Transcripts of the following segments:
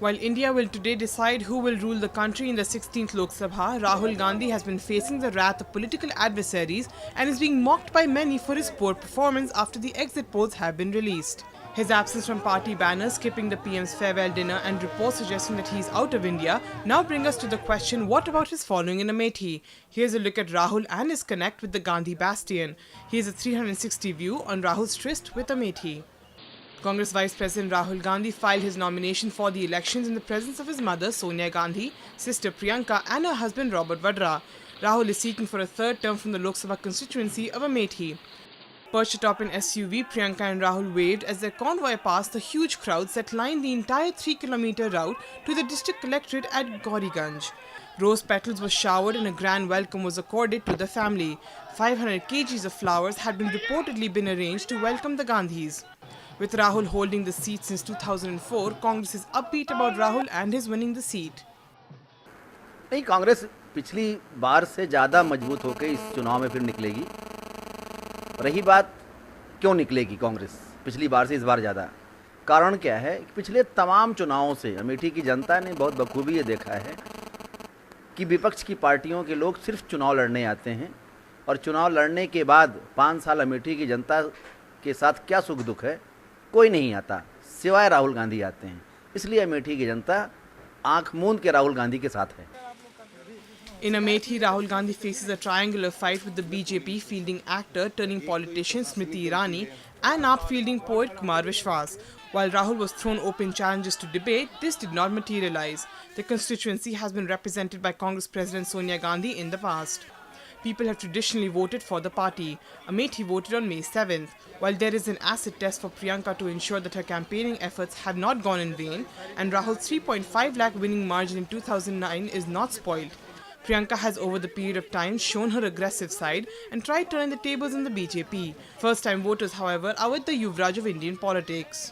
While India will today decide who will rule the country in the 16th Lok Sabha, Rahul Gandhi has been facing the wrath of political adversaries and is being mocked by many for his poor performance after the exit polls have been released. His absence from party banners, skipping the PM's farewell dinner and reports suggesting that he is out of India now bring us to the question, what about his following in Amethi? Here's a look at Rahul and his connect with the Gandhi bastion. Here's a 360 view on Rahul's tryst with Amethi. Congress Vice President Rahul Gandhi filed his nomination for the elections in the presence of his mother Sonia Gandhi, sister Priyanka and her husband Robert Vadra. Rahul is seeking for a third term from the Lok Sabha constituency of Amethi. Perched atop an SUV, Priyanka and Rahul waved as their convoy passed the huge crowds that lined the entire 3-kilometer route to the district collectorate at Gauriganj. Rose petals were showered and a grand welcome was accorded to the family. 500 kgs of flowers had reportedly been arranged to welcome the Gandhis. With Rahul holding the seat since 2004, Congress is upbeat about Rahul and his winning the seat. नहीं, कांग्रेस पिछली बार से ज़्यादा मजबूत होकर इस चुनाव में फिर निकलेगी। रही बात क्यों निकलेगी कांग्रेस पिछली बार से इस बार ज़्यादा, कारण क्या है? पिछले तमाम चुनावों से अमेठी की जनता ने बहुत बखूबी ये देखा है कि विपक्ष की पार्टियों के लोग सिर्फ चुनाव लड़ने आते हैं और चुनाव लड़ने के बाद 5 साल अमेठी की जनता के साथ क्या सुख दुख है कोई नहीं आता, सिवाय राहुल गांधी आते हैं। इसलिए अमेठी की जनता आंख मूंद के राहुल गांधी के साथ है। In Amethi, Rahul Gandhi faces a triangular fight with the BJP fielding actor turning politician Smriti Irani and AAP fielding poet Kumar Vishwas. While Rahul was thrown open challenges to debate, this did not materialize. The constituency has been represented by Congress President Sonia Gandhi in the past. People have traditionally voted for the party. Amethi voted on May 7th. While there is an acid test for Priyanka to ensure that her campaigning efforts have not gone in vain, and Rahul's 3.5 lakh winning margin in 2009 is not spoiled, Priyanka has over the period of time shown her aggressive side and tried turning the tables in the BJP. First-time voters, however, are with the Yuvraj of Indian politics.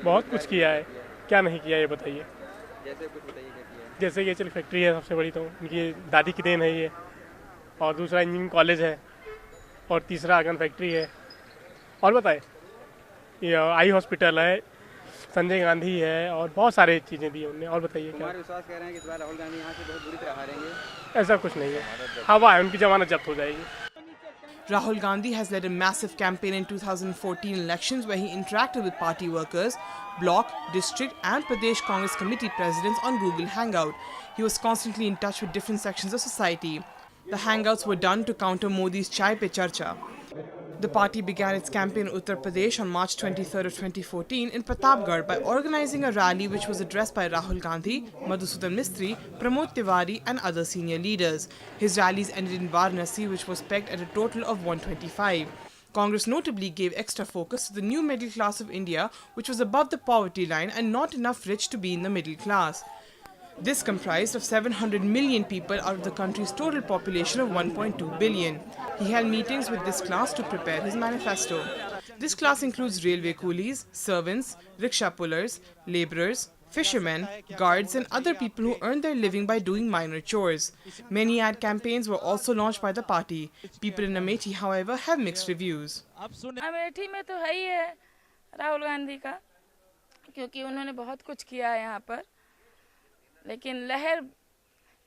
बहुत कुछ किया है, क्या नहीं किया ये बताइए। जैसे ये चल फैक्ट्री है सबसे बड़ी, तो उनकी दादी की देन है ये, और दूसरा इंजीनियरिंग कॉलेज है, और तीसरा गन फैक्ट्री है, और बताए ये आई हॉस्पिटल है, संजय गांधी है, और बहुत सारे चीज़ें दी उन्होंने। और बताइए क्या विश्वास कह रहे हैं कि इस बार राहुल गांधी यहाँ से बहुत बुरी तरह हारेंगे? ऐसा कुछ नहीं है, हवा है, उनकी जमानत जब्त हो जाएगी। Rahul Gandhi has led a massive campaign in 2014 elections where he interacted with party workers, block, district and Pradesh Congress committee presidents on Google Hangout. He was constantly in touch with different sections of society. The hangouts were done to counter Modi's Chai Pe Charcha. The party began its campaign in Uttar Pradesh on March 23rd of 2014 in Pratapgarh by organizing a rally which was addressed by Rahul Gandhi, Madhusudan Mistry, Pramod Tiwari and other senior leaders. His rallies ended in Varanasi, which was pegged at a total of 125. Congress notably gave extra focus to the new middle class of India, which was above the poverty line and not enough rich to be in the middle class. This comprised of 700 million people out of the country's total population of 1.2 billion. He held meetings with this class to prepare his manifesto. This class includes railway coolies, servants, rickshaw pullers, labourers, fishermen, guards and other people who earn their living by doing minor chores. Many ad campaigns were also launched by the party. People in Amethi, however, have mixed reviews. Amethi में तो है ही है राहुल गांधी का, क्योंकि उन्होंने बहुत कुछ किया है यहाँ पर, लेकिन लहर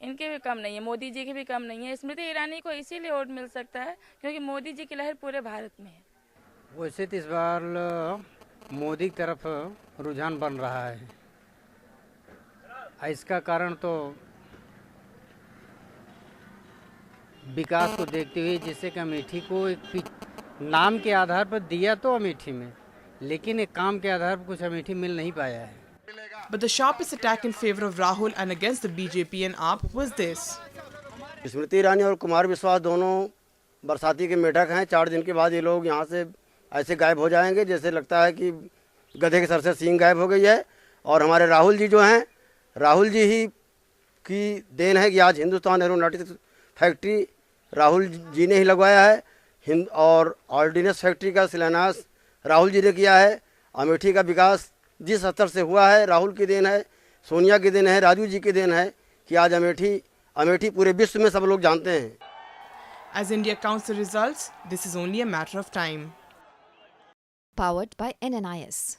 इनके भी कम नहीं है, मोदी जी की भी कम नहीं है। स्मृति ईरानी को इसीलिए वोट मिल सकता है क्योंकि मोदी जी की लहर पूरे भारत में है। वैसे तो इस बार मोदी की तरफ रुझान बन रहा है, इसका कारण तो विकास को देखते हुए, जिससे कि अमेठी को एक नाम के आधार पर दिया तो अमेठी में, लेकिन एक काम के आधार पर कुछ अमेठी मिल नहीं पाया है। But the sharpest attack in favor of Rahul and against the BJP and AAP was this. Smriti Irani और कुमार विश्वास दोनों बरसाती के मेढक हैं। 4 दिन के बाद ये लोग यहाँ से ऐसे गायब हो जाएंगे जैसे लगता है कि गधे के सर से सींग गायब हो गई है। और हमारे राहुल जी जो हैं, राहुल जी ही की देन है कि आज हिंदुस्तान एरोनॉटिक्स फैक्ट्री राहुल जी ने ही लगवाया है और ऑर्डिनेंस फैक्ट्री का शिलान्यास राहुल जी ने किया है। अमेठी का विकास जिस स्तर से हुआ है राहुल की देन है, सोनिया की देन है, राजू जी की देन है कि आज अमेठी पूरे विश्व में सब लोग जानते हैं। As India counts the results, this is only a matter of time. Powered by NNIS.